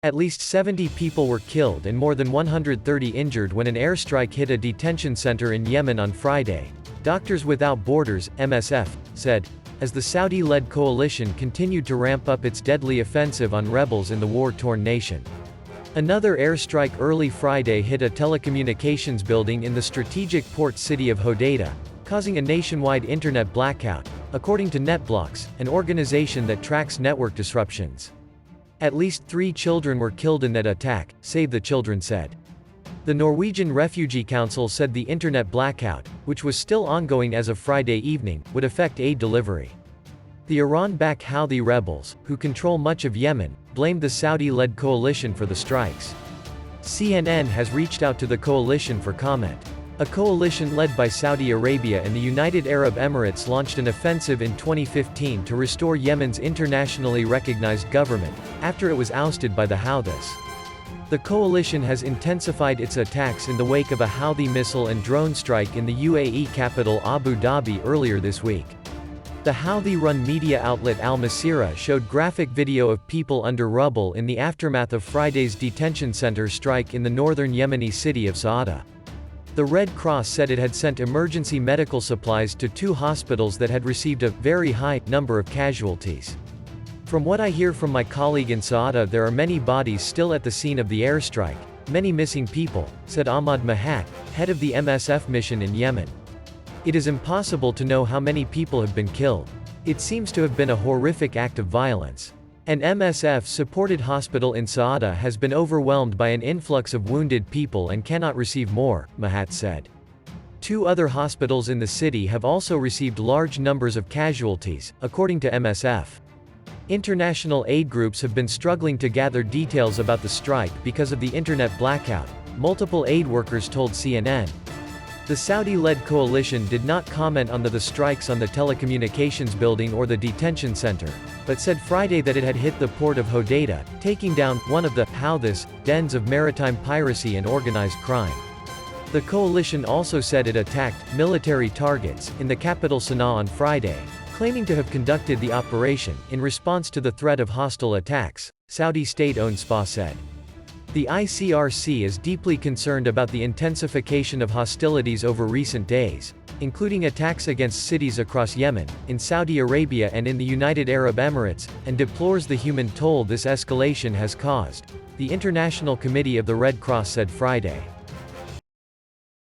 At least 70 people were killed and more than 130 injured when an airstrike hit a detention center in Yemen on Friday, Doctors Without Borders, MSF, said, as the Saudi-led coalition continued to ramp up its deadly offensive on rebels in the war-torn nation. Another airstrike early Friday hit a telecommunications building in the strategic port city of Hodeidah, causing a nationwide internet blackout, according to NetBlocks, an organization that tracks network disruptions. At least 3 children were killed in that attack, Save the Children said. The Norwegian Refugee Council said the internet blackout, which was still ongoing as of Friday evening, would affect aid delivery. The Iran-backed Houthi rebels, who control much of Yemen, blamed the Saudi-led coalition for the strikes. CNN has reached out to the coalition for comment. A coalition led by Saudi Arabia and the United Arab Emirates launched an offensive in 2015 to restore Yemen's internationally recognized government, after it was ousted by the Houthis. The coalition has intensified its attacks in the wake of a Houthi missile and drone strike in the UAE capital Abu Dhabi earlier this week. The Houthi-run media outlet Al Masirah showed graphic video of people under rubble in the aftermath of Friday's detention center strike in the northern Yemeni city of Hodeidah. The Red Cross said it had sent emergency medical supplies to 2 hospitals that had received a very high number of casualties. From what I hear from my colleague in Hodeidah, there are many bodies still at the scene of the airstrike, many missing people, said Ahmad Mahat, head of the MSF mission in Yemen. It is impossible to know how many people have been killed. It seems to have been a horrific act of violence. An MSF-supported hospital in Hodeidah has been overwhelmed by an influx of wounded people and cannot receive more, Mahat said. 2 other hospitals in the city have also received large numbers of casualties, according to MSF. International aid groups have been struggling to gather details about the strike because of the internet blackout, multiple aid workers told CNN. The Saudi-led coalition did not comment on the strikes on the telecommunications building or the detention center, but said Friday that it had hit the port of Hodeidah, taking down one of the Houthis' dens of maritime piracy and organized crime. The coalition also said it attacked military targets in the capital Sana'a on Friday, claiming to have conducted the operation in response to the threat of hostile attacks, Saudi state-owned SPA said. The ICRC is deeply concerned about the intensification of hostilities over recent days, including attacks against cities across Yemen, in Saudi Arabia and in the United Arab Emirates, and deplores the human toll this escalation has caused, the International Committee of the Red Cross said Friday.